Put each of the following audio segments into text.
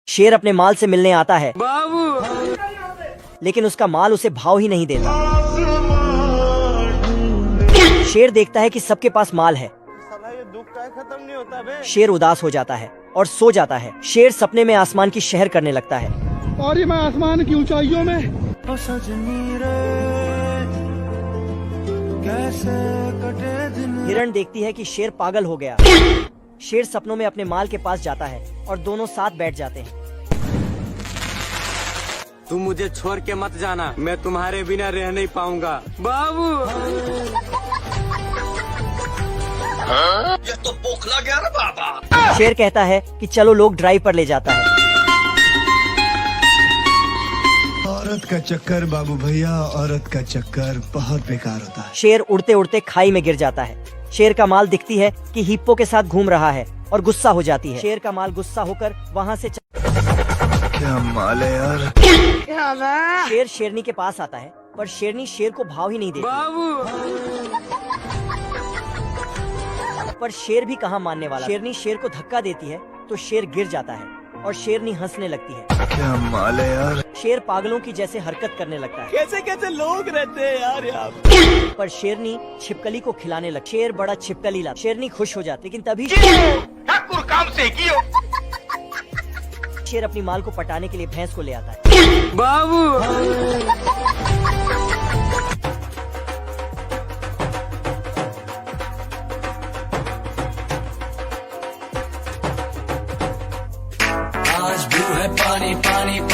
शेर अपने माल से मिलने आता है बाबू। लेकिन उसका माल उसे भाव ही नहीं देता। शेर देखता है कि सबके पास माल है। साला ये दुख का खत्म नहीं होता बे। शेर उदास हो जाता है और सो जाता है। शेर सपने में आसमान की शहर करने लगता है और ये मैं आसमान की ऊंचाइयों में। हिरण देखती है कि शेर पागल हो गया। शेर सपनों में अपने माल के पास जाता है और दोनों साथ बैठ जाते हैं। तुम मुझे छोड़ के मत जाना, मैं तुम्हारे बिना रह नहीं पाऊंगा बाबू। ये तो बोखला गया रे बाबा। शेर कहता है कि चलो लोग ड्राइव पर ले जाता है। औरत का चक्कर बाबू भैया, औरत का चक्कर बहुत बेकार होता है। शेर उड़ते उड़ते खाई में गिर जाता है। शेर का माल दिखती है कि हिप्पो के साथ घूम रहा है और गुस्सा हो जाती है। शेर का माल गुस्सा होकर वहाँ से क्या माल है यार। शेर शेरनी के पास आता है पर शेरनी शेर को भाव ही नहीं देती। बाबू पर शेर भी कहाँ मानने वाला। शेरनी शेर को धक्का देती है तो शेर गिर जाता है और शेरनी हंसने लगती है। क्या माल है यार। शेर पागलों की जैसे हरकत करने लगता है। कैसे कैसे लोग रहते हैं यार यहाँ। पर शेरनी छिपकली को खिलाने लगती। शेर बड़ा छिपकली लाता। शेरनी खुश हो जाती लेकिन तभी काम से कियो। शेर अपनी माल को पटाने के लिए भैंस को ले आता है। बाबू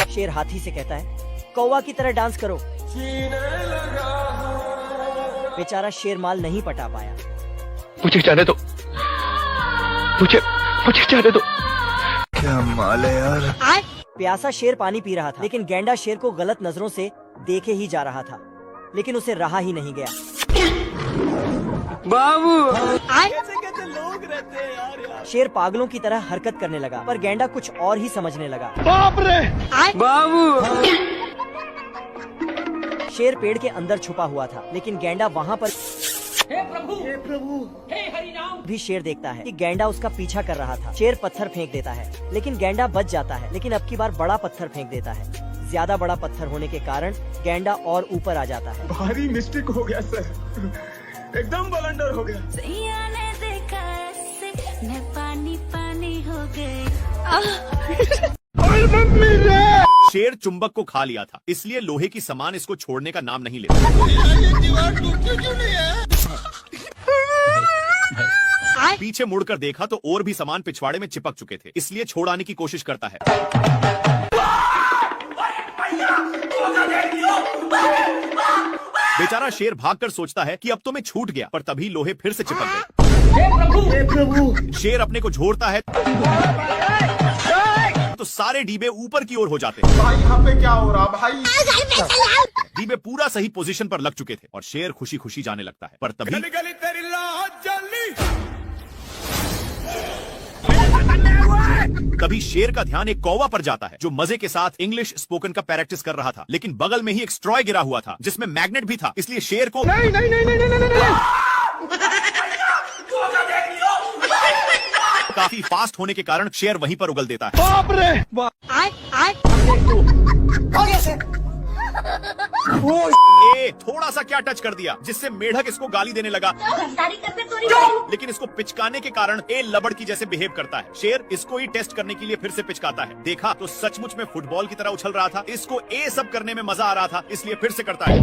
शेर हाथी से कहता है कौवा की तरह डांस करो। बेचारा शेर माल नहीं पटा पाया। मुझे जाने दो, मुझे जाने दो। क्या माल है यार। प्यासा शेर पानी पी रहा था लेकिन गैंडा शेर को गलत नजरों से देखे ही जा रहा था, लेकिन उसे रहा ही नहीं गया। बाबू कैसे कैसे लोग रहते हैं यार। शेर पागलों की तरह हरकत करने लगा पर गैंडा कुछ और ही समझने लगा। बाप रे। बाबू शेर पेड़ के अंदर छुपा हुआ था लेकिन गैंडा वहाँ पर हे प्रभु हे हरिनाम। भी शेर देखता है कि गैंडा उसका पीछा कर रहा था। शेर पत्थर फेंक देता है लेकिन गैंडा बच जाता है, लेकिन अब की बार बड़ा पत्थर फेंक देता है। ज्यादा बड़ा पत्थर होने के कारण गैंडा और ऊपर आ जाता है। भारी मिस्टेक हो गया सर, एकदम बलंडर हो गया। ने देखा ऐसे मैं पानी पानी हो गई। शेर चुंबक को खा लिया था, इसलिए लोहे की सामान इसको छोड़ने का नाम नहीं लेता। पीछे मुड़कर देखा तो और भी सामान पिछवाड़े में चिपक चुके थे, इसलिए छोड़ाने की कोशिश करता है। बेचारा शेर भागकर सोचता है कि अब तो मैं छूट गया, पर तभी लोहे फिर से चिपक गए। हे प्रभु शेर अपने को झोरता है तो सारे डीबे ऊपर की ओर हो जाते हैं। भाई यहाँ पे क्या हो रहा भाई। डीबे पूरा सही पोजीशन पर लग चुके थे और शेर खुशी खुशी जाने लगता है, पर तभी शेर का ध्यान एक कौवा पर जाता है जो मजे के साथ इंग्लिश स्पोकन का प्रैक्टिस कर रहा था, लेकिन बगल में ही एक स्ट्रॉय गिरा हुआ था जिसमें मैग्नेट भी था, इसलिए शेर को काफी फास्ट होने के कारण शेर वहीं पर उगल देता है। बाप रे। थोड़ा सा क्या टच कर दिया जिससे मेढक इसको गाली देने लगा, लेकिन इसको पिचकाने के कारण ए लबड़ की जैसे बिहेव करता है। शेर इसको ही टेस्ट करने के लिए फिर से पिचकाता है। देखा तो सचमुच में फुटबॉल की तरह उछल रहा था। इसको ए सब करने में मजा आ रहा था, इसलिए फिर से करता है।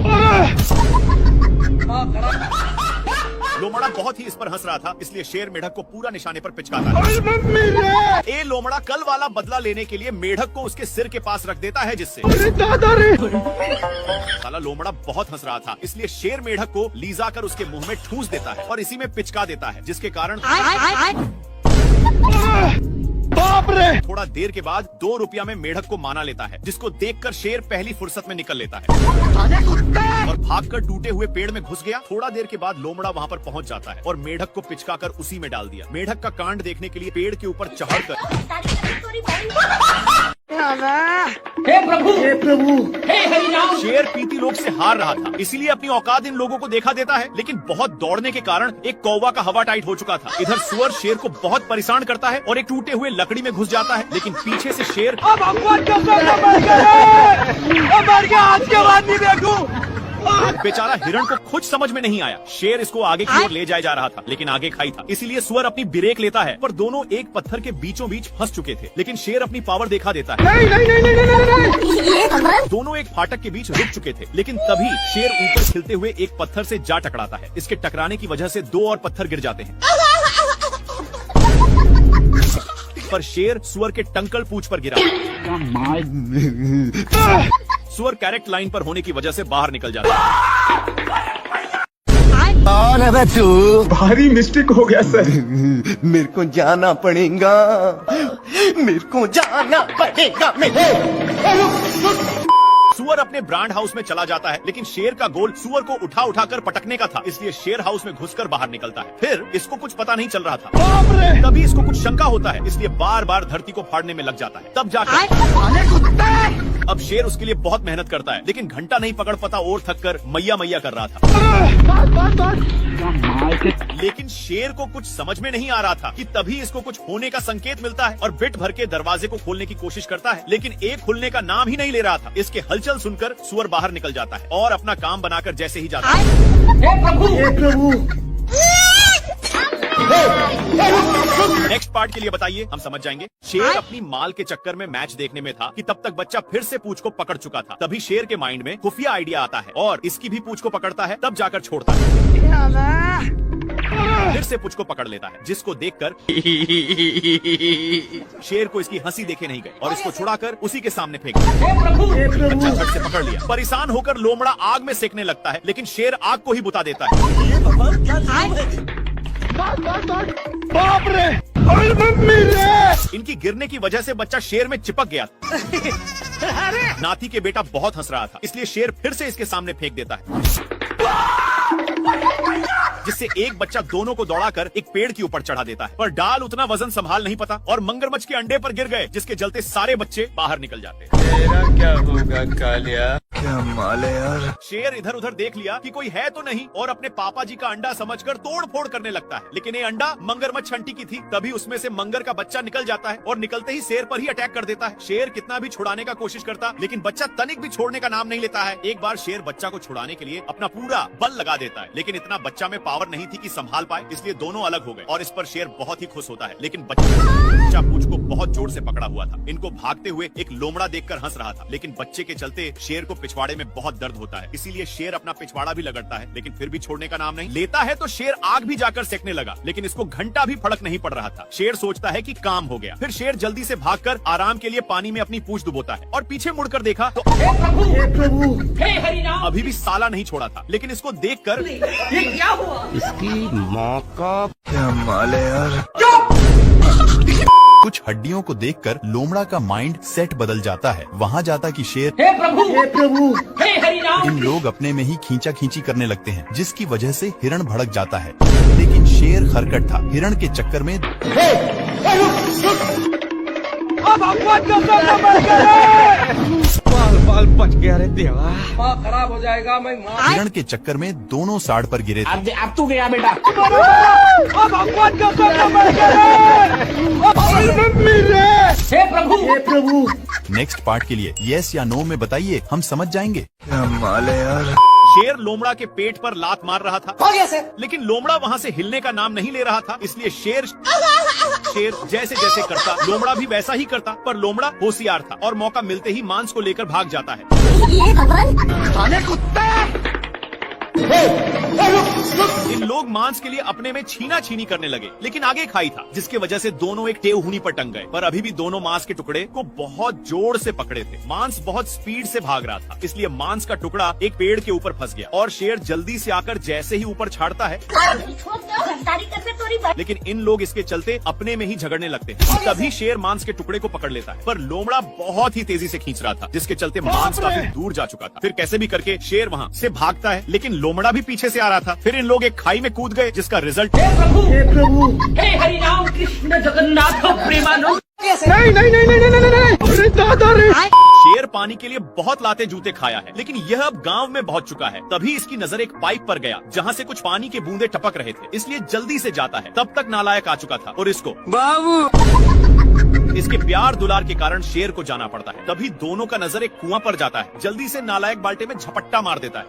लोमड़ा बहुत ही इस पर हंस रहा था, इसलिए शेर मेढक को पूरा निशाने पर पिचकाता है। ए लोमड़ा कल वाला बदला लेने के लिए मेढक को उसके सिर के पास रख देता है, जिससे साला लोमड़ा बहुत हंस रहा था, इसलिए शेर मेढक को लीजा कर उसके मुंह में ठूंस देता है और इसी में पिचका देता है, जिसके कारण बाप रे। थोड़ा देर के बाद 2 रुपया में मेढक को माना लेता है, जिसको देखकर शेर पहली फुर्सत में निकल लेता है और भागकर टूटे हुए पेड़ में घुस गया। थोड़ा देर के बाद लोमड़ा वहाँ पर पहुँच जाता है और मेढक को पिचकाकर उसी में डाल दिया। मेढक का कांड देखने के लिए पेड़ के ऊपर चढ़कर हे प्रभु हे हरि नाम। शेर पीती लोग से हार रहा था, इसीलिए अपनी औकात इन लोगों को देखा देता है। लेकिन बहुत दौड़ने के कारण एक कौवा का हवा टाइट हो चुका था। इधर सुअर शेर को बहुत परेशान करता है और एक टूटे हुए लकड़ी में घुस जाता है। लेकिन पीछे से शेर बेचारा हिरण को कुछ समझ में नहीं आया। शेर इसको आगे की ओर ले जाया जा रहा था, लेकिन आगे खाई था, इसीलिए सुअर अपनी ब्रेक लेता है। पर दोनों एक पत्थर के बीचों बीच फंस चुके थे। लेकिन शेर अपनी पावर दिखा देता है। दोनों एक फाटक के बीच रुक चुके थे, लेकिन तभी शेर ऊपर खिलते हुए एक पत्थर से जा टकराता है। इसके टकराने की वजह से दो और पत्थर गिर जाते हैं, पर शेर सुअर के टंकल पूंछ पर गिरा। सुअर करेक्ट लाइन पर होने की वजह से बाहर निकल जाता है। भारी मिस्टेक हो गया सर। मेरे को जाना पड़ेगा, मेरे को जाना पड़ेगा। सुअर अपने ब्रांड हाउस में चला जाता है, लेकिन शेर का गोल सुअर को उठा उठाकर पटकने का था, इसलिए शेर हाउस में घुसकर बाहर निकलता है। फिर इसको कुछ पता नहीं चल रहा था, तभी इसको कुछ शंका होता है, इसलिए बार बार धरती को फाड़ने में लग जाता है। तब जाकर अब शेर उसके लिए बहुत मेहनत करता है, लेकिन घंटा नहीं पकड़ पाता और थक कर मैया मैया कर रहा था। लेकिन शेर को कुछ समझ में नहीं आ रहा था कि तभी इसको कुछ होने का संकेत मिलता है और बिट भर के दरवाजे को खोलने की कोशिश करता है, लेकिन एक खुलने का नाम ही नहीं ले रहा था। इसके हलचल सुनकर सुअर बाहर निकल जाता है और अपना काम बनाकर जैसे ही जाता है। हे प्रभु नेक्स्ट पार्ट के लिए बताइए, हम समझ जाएंगे। शेर अपनी माल के चक्कर में मैच देखने में था कि तब तक बच्चा फिर से पूंछ को पकड़ चुका था। तभी शेर के माइंड में खुफिया आइडिया आता है और इसकी भी पूंछ को पकड़ता है, तब जाकर छोड़ता है। फिर से पूंछ को पकड़ लेता है, जिसको देखकर शेर को इसकी हंसी देखे नहीं गई और इसको छुड़ाकर उसी के सामने फेंक दिया। बच्चा झट से पकड़ लिया। परेशान होकर लोमड़ा आग में सेकने लगता है, लेकिन शेर आग को ही बुता देता है। बाप रे, अरे मम्मी रे! इनकी गिरने की वजह से बच्चा शेर में चिपक गया था। नाती के बेटा बहुत हंस रहा था, इसलिए शेर फिर से इसके सामने फेंक देता है, जिससे एक बच्चा दोनों को दौड़ाकर एक पेड़ के ऊपर चढ़ा देता है। पर डाल उतना वजन संभाल नहीं पाता और मगरमच्छ के अंडे पर गिर गए, जिसके चलते सारे बच्चे बाहर निकल जाते हैं। तेरा क्या होगा कालिया? क्या माल है यार। शेर इधर उधर देख लिया कि कोई है तो नहीं और अपने पापा जी का अंडा समझकर तोड़ फोड़ करने लगता है, लेकिन ये अंडा मगरमच्छ आंटी की थी। तभी उसमें से मंगर का बच्चा निकल जाता है और निकलते ही शेर पर ही अटैक कर देता है। शेर कितना भी छुड़ाने का कोशिश करता, लेकिन बच्चा तनिक भी छोड़ने का नाम नहीं लेता है। एक बार शेर बच्चा को छुड़ाने के लिए अपना पूरा बल लगा देता है, लेकिन इतना बच्चा में पावर नहीं थी कि संभाल पाए, इसलिए दोनों अलग हो गए और इस पर शेर बहुत ही खुश होता है। लेकिन बच्चा पूंछ को बहुत जोर से पकड़ा हुआ था। इनको भागते हुए एक लोमड़ा देखकर हंस रहा था, लेकिन बच्चे के चलते शेर को पिछवाड़े में बहुत दर्द होता है, इसीलिए शेर अपना पिछवाड़ा भी लगड़ता है, लेकिन फिर भी छोड़ने का नाम नहीं लेता है। तो शेर आग भी जाकर सेकने लगा, लेकिन इसको घंटा भी फर्क नहीं पड़ रहा था। शेर सोचता है कि काम हो गया। फिर शेर जल्दी से भागकर आराम के लिए पानी में अपनी पूंछ डुबोता है और पीछे मुड़कर देखा तो हे प्रभु हे हरि नाम। अभी भी साला नहीं छोड़ा था, लेकिन इसको देखकर ये क्या हुआ? क्या माल है यार। कुछ हड्डियों को देखकर लोमड़ा का माइंड सेट बदल जाता है। वहाँ जाता कि शेर हे प्रभु हे हरि नाम। इन लोग अपने में ही खींचा खींची करने लगते हैं, जिसकी वजह से हिरण भड़क जाता है। लेकिन शेर खरकट था, हिरण के चक्कर में बाल बच गया रे देवा। माँ खराब हो जाएगा, मैं माँ। हिरण के चक्कर में दोनों साड़ पर गिरे थे। अब तू गया बेटा। हे प्रभु नेक्स्ट पार्ट के लिए यस या नो में बताइए, हम समझ जाएंगे। क्या माल है यार। शेर लोमड़ा के पेट पर लात मार रहा था, हो गया सर। लेकिन लोमड़ा वहाँ से हिलने का नाम नहीं ले रहा था, इसलिए शेर जैसे जैसे करता लोमड़ा भी वैसा ही करता। पर लोमड़ा होशियार था और मौका मिलते ही मांस को लेकर भाग जाता है। इन लोग मांस के लिए अपने में छीना छीनी करने लगे, लेकिन आगे खाई था, जिसके वजह से दोनों एक टेहूनी पर टंग गए। पर अभी भी दोनों मांस के टुकड़े को बहुत जोर से पकड़े थे। मांस बहुत स्पीड से भाग रहा था, इसलिए मांस का टुकड़ा एक पेड़ के ऊपर फंस गया और शेर जल्दी से आकर जैसे ही ऊपर छाड़ता है, लेकिन इन लोग इसके चलते अपने में ही झगड़ने लगते हैं। तभी शेर मांस के टुकड़े को पकड़ लेता है, पर लोमड़ा बहुत ही तेजी से खींच रहा था, जिसके चलते मांस काफी दूर जा चुका था। फिर कैसे भी करके शेर वहाँ से भागता है, लेकिन लोमड़ा भी पीछे से आ रहा था। फिर इन लोग एक खाई में कूद गए, जिसका रिजल्ट हे प्रभु हे हरि नाम कृष्ण जगन्नाथ प्रेमानंद। नहीं। शेर पानी के लिए बहुत लाते जूते खाया है, लेकिन यह अब गांव में पहुंच चुका है। तभी इसकी नजर एक पाइप पर गया जहां से कुछ पानी के बूंदे टपक रहे थे, इसलिए जल्दी से जाता है। तब तक नालायक आ चुका था और इसको इसके प्यार दुलार के कारण शेर को जाना पड़ता है। तभी दोनों का नजर एक कुआं पर जाता है। जल्दी से नालायक बाल्टी में झपट्टा मार देता है।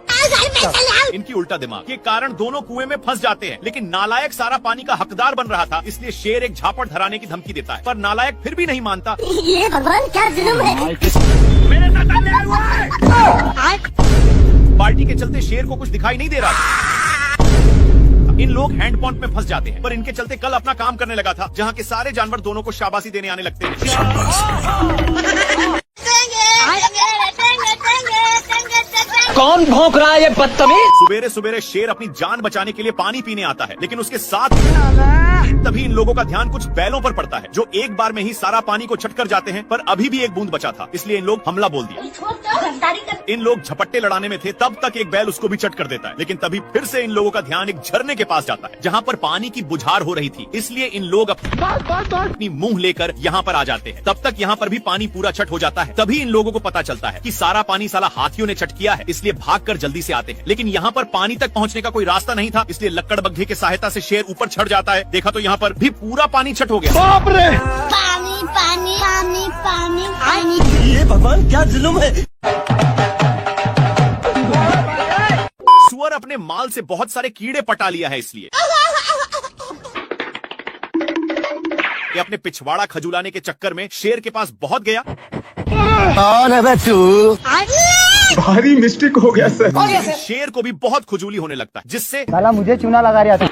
इनकी उल्टा दिमाग के कारण दोनों कुएं में फंस जाते हैं, लेकिन नालायक सारा पानी का हकदार बन रहा था, इसलिए शेर एक झापड़ धराने की धमकी देता है, पर नालायक फिर भी नहीं मानता। ये भगवान क्या जुल्म है। मेरे साथ अन्याय हुआ है। बाल्टी के चलते शेर को कुछ दिखाई नहीं दे रहा था। इन लोग हैंडपंप में फंस जाते हैं, पर इनके चलते कल अपना काम करने लगा था, जहाँ के सारे जानवर दोनों को शाबाशी देने आने लगते हैं। कौन भौंक रहा है ये बदतमीज? सुबेरे सुबेरे शेर अपनी जान बचाने के लिए पानी पीने आता है, लेकिन उसके साथ तभी इन लोगों का ध्यान कुछ बैलों पर पड़ता है, जो एक बार में ही सारा पानी को छट कर जाते हैं, पर अभी भी एक बूंद बचा था, इसलिए इन लोग हमला बोल दिया। इन लोग झपट्टे लड़ाने में थे, तब तक एक बैल उसको भी चट कर देता है, लेकिन तभी फिर से इन लोगों का ध्यान एक झरने के पास जाता है, जहाँ पर पानी की बुझार हो रही थी, इसलिए इन लोग अपनी मुंह लेकर यहाँ पर आ जाते हैं। तब तक यहाँ पर भी पानी पूरा छट हो जाता है। तभी इन लोगों को पता चलता है कि सारा पानी साला हाथियों ने छट किया है, इसलिए भागकर जल्दी से आते हैं, लेकिन यहाँ पर पानी तक पहुँचने का कोई रास्ता नहीं था, इसलिए लक्कड़ बग्घे की सहायता से शेर ऊपर चढ़ जाता है। देखा तो यहाँ पर भी पूरा पानी छट हो गया। बाप रे! पानी पानी पानी पानी पानी। ये भगवान क्या जुल्म है। सुअर अपने माल से बहुत सारे कीड़े पटा लिया है, इसलिए ये अपने पिछवाड़ा खजुलाने के चक्कर में शेर के पास बहुत गया। भारी मिस्टेक हो गया सर। शेर को भी बहुत खुजूली होने लगता है, जिससे साला मुझे चूना लगा रहा था।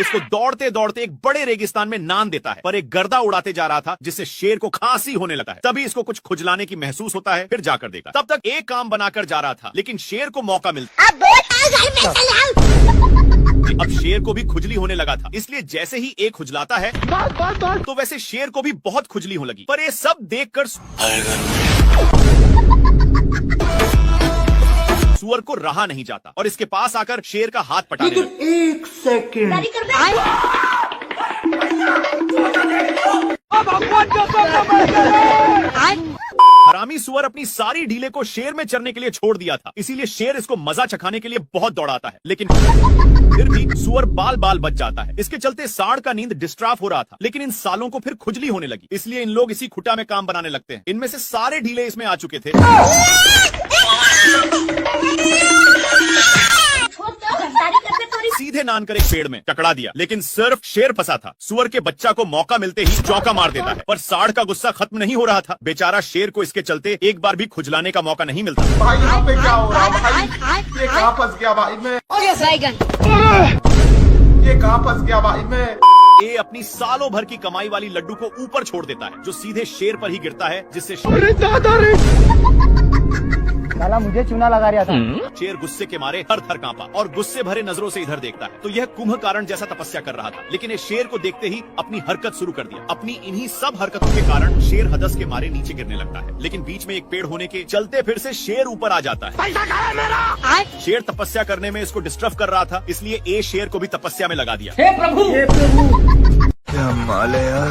इसको दौड़ते दौड़ते एक बड़े रेगिस्तान में नान देता है, पर एक गर्दा उड़ाते जा रहा था, जिससे शेर को खांसी होने लगा है। तभी इसको कुछ खुजलाने की महसूस होता है, फिर जाकर देखा। तब तक एक काम बनाकर जा रहा था, लेकिन शेर को मौका मिलता। अब शेर को भी खुजली होने लगा था, इसलिए जैसे ही एक खुजलाता है तो वैसे शेर को भी बहुत खुजली होने लगी। पर ये सब देखकर सुअर को रहा नहीं जाता और इसके पास आकर शेर का हाथ पटाने लगा। एक सेकंड। हरामी सुअर अपनी सारी ढीले को शेर में चरने के लिए छोड़ दिया था, इसीलिए शेर इसको मजा चखाने के लिए बहुत दौड़ाता है, लेकिन फिर भी सुअर बाल बाल बच जाता है। इसके चलते सांड का नींद डिस्टर्ब हो रहा था, लेकिन इन सालों को फिर खुजली होने लगी, इसलिए इन लोग इसी खुटा में काम बनाने लगते हैं। इनमें से सारे ढीले इसमें आ चुके थे। सीधे नान कर एक पेड़ में टकरा दिया, लेकिन सिर्फ शेर फंसा था। सुअर के बच्चा को मौका मिलते ही चौका मार देता है, पर सांड का गुस्सा खत्म नहीं हो रहा था। बेचारा शेर को इसके चलते एक बार भी खुजलाने का मौका नहीं मिलता। भाई यहाँ पे क्या हो रहा है भाई? ये कहाँ फंस गया भाई मैं? ये कहाँ फंस गया भाई मैं? ये अपनी सालों भर की कमाई वाली लड्डू को ऊपर छोड़ देता है, जो सीधे शेर पर ही गिरता है, जिससे साला मुझे चूना लगा रहा था। शेर गुस्से के मारे हर थर कांपा और गुस्से भरे नजरों से इधर देखता है, तो यह कुंभकर्ण जैसा तपस्या कर रहा था, लेकिन ये शेर को देखते ही अपनी हरकत शुरू कर दिया। अपनी इन्हीं सब हरकतों के कारण शेर हदस के मारे नीचे गिरने लगता है, लेकिन बीच में एक पेड़ होने के चलते फिर से शेर ऊपर आ जाता है। शेर तपस्या करने में इसको डिस्टर्ब कर रहा था, इसलिए ए शेर को भी तपस्या में लगा दिया। हे प्रभु! क्या माल है यार।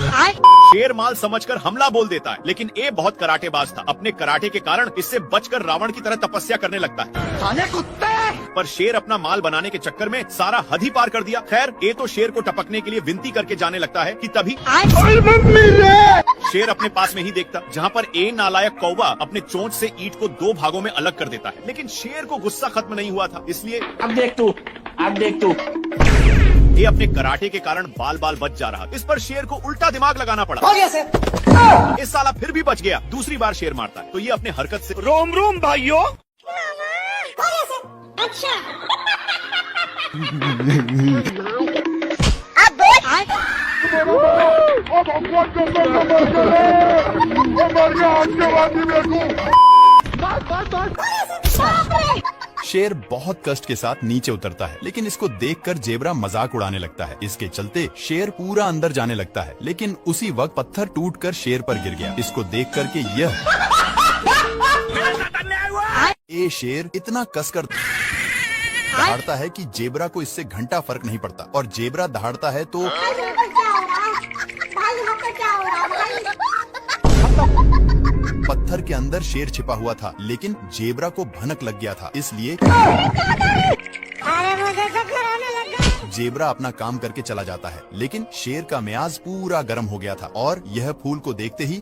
शेर माल समझकर हमला बोल देता है, लेकिन ए बहुत कराटेबाज था। अपने कराटे के कारण इससे बचकर रावण की तरह तपस्या करने लगता है। पर शेर अपना माल बनाने के चक्कर में सारा हद ही पार कर दिया। खैर, ए तो शेर को टपकने के लिए विनती करके जाने लगता है कि तभी शेर अपने पास में ही देखता, जहाँ पर ए नालायक कौवा अपने चोंच से ईंट को 2 भागों में अलग कर देता है, लेकिन शेर को गुस्सा खत्म नहीं हुआ था, इसलिए अब देख तू ये अपने कराटे के कारण बाल बाल बच जा रहा। इस पर शेर को उल्टा दिमाग लगाना पड़ा। इस साला फिर भी बच गया। दूसरी बार शेर मारता है, तो ये अपने हरकत से रोम रोम भाइयों। अच्छा शेर बहुत कष्ट के साथ नीचे उतरता है, लेकिन इसको देखकर जेबरा मजाक उड़ाने लगता है। इसके चलते शेर पूरा अंदर जाने लगता है, लेकिन उसी वक्त पत्थर टूटकर शेर पर गिर गया। इसको देख करके ये शेर इतना कसकर दहाड़ता है कि जेबरा को इससे घंटा फर्क नहीं पड़ता, और जेबरा दहाड़ता है तो पत्थर के अंदर शेर छिपा हुआ था, लेकिन जेब्रा को भनक लग गया था, इसलिए जेब्रा अपना काम करके चला जाता है। लेकिन शेर का मियाज पूरा गर्म हो गया था और यह फूल को देखते ही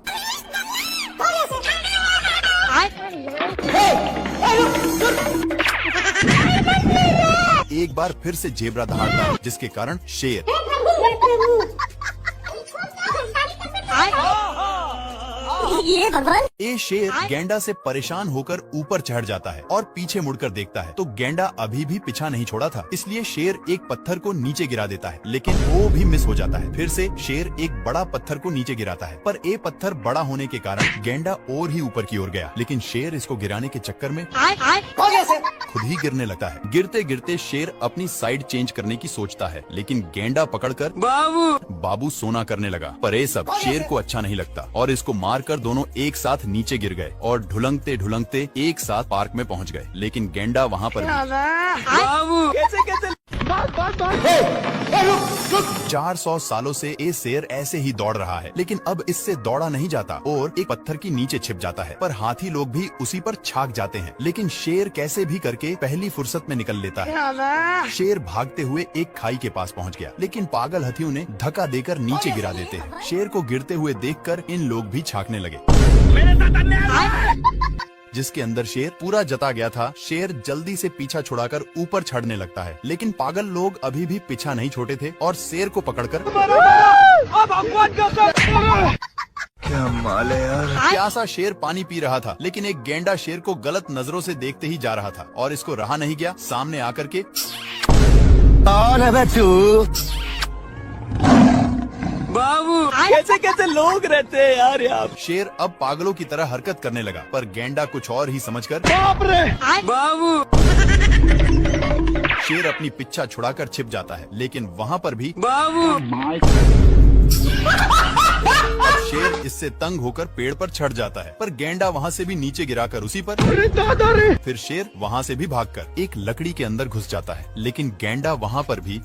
एक बार फिर से जेब्रा दहाड़ता है, जिसके कारण शेर ये शेर गेंडा से परेशान होकर ऊपर चढ़ जाता है और पीछे मुड़कर देखता है तो गेंडा अभी भी पीछा नहीं छोड़ा था, इसलिए शेर एक पत्थर को नीचे गिरा देता है, लेकिन वो भी मिस हो जाता है। फिर से शेर एक बड़ा पत्थर को नीचे गिराता है, पर ये पत्थर बड़ा होने के कारण गेंडा और ही ऊपर की ओर गया, लेकिन शेर इसको गिराने के चक्कर में खुद ही गिरने लगता है। गिरते गिरते शेर अपनी साइड चेंज करने की सोचता है, लेकिन गेंडा पकड़कर बाबू सोना करने लगा। पर ये सब शेर को अच्छा नहीं लगता और इसको मारकर दोनों एक साथ नीचे गिर गए और ढुलंगते ढुलंगते एक साथ पार्क में पहुंच गए। लेकिन गेंडा वहां पर 400 सालों से ये शेर ऐसे ही दौड़ रहा है, लेकिन अब इससे दौड़ा नहीं जाता और एक पत्थर की नीचे छिप जाता है। पर हाथी लोग भी उसी पर छाक जाते हैं, लेकिन शेर कैसे भी करके पहली फुर्सत में निकल लेता है। शेर भागते हुए एक खाई के पास पहुंच गया, लेकिन पागल हाथियों ने धक्का देकर नीचे गिरा देते हैं। शेर को गिरते हुए देखकर इन लोग भी छाकने लगे, जिसके अंदर शेर पूरा जता गया था। शेर जल्दी से पीछा छुड़ाकर ऊपर चढ़ने लगता है, लेकिन पागल लोग अभी भी पीछा नहीं छोड़े थे और शेर को पकड़कर क्या माल है यार। प्यासा शेर पानी पी रहा था, लेकिन एक गेंडा शेर को गलत नजरों से देखते ही जा रहा था और इसको रहा नहीं गया, सामने आकर के कौन है बे तू? बाबू कैसे कैसे लोग रहते हैं यार यहाँ। शेर अब पागलों की तरह हरकत करने लगा, पर गेंडा कुछ और ही समझकर बाबू शेर अपनी पिच्छा छुड़ाकर छिप जाता है, लेकिन वहाँ पर भी बाबू अब शेर इससे तंग होकर पेड़ पर चढ़ जाता है, पर गेंडा वहाँ से भी नीचे गिराकर उसी पर। फिर शेर वहाँ से भी भागकर एक लकड़ी के अंदर घुस जाता है, लेकिन गेंडा वहाँ पर भी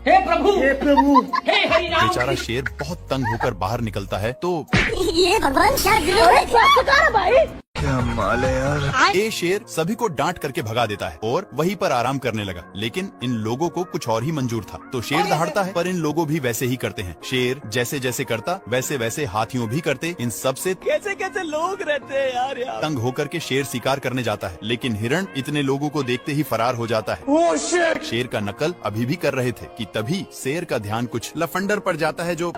हे प्रभु हे हरि राम। बेचारा शेर बहुत तंग होकर बाहर निकलता है तो ये भगवान क्या भाई। क्या माल है यार। ये शेर सभी को डांट करके भगा देता है और वहीं पर आराम करने लगा, लेकिन इन लोगों को कुछ और ही मंजूर था। तो शेर दहाड़ता है, पर इन लोगों भी वैसे ही करते हैं। शेर जैसे जैसे करता वैसे वैसे हाथियों भी करते। इन सब से कैसे कैसे लोग रहते हैं यार यहाँ। तंग होकर के शेर शिकार करने जाता है, लेकिन हिरण इतने लोगों को देखते ही फरार हो जाता है। शेर का नकल अभी भी कर रहे थे कि तभी शेर का ध्यान कुछ लफंडर पर जाता है जो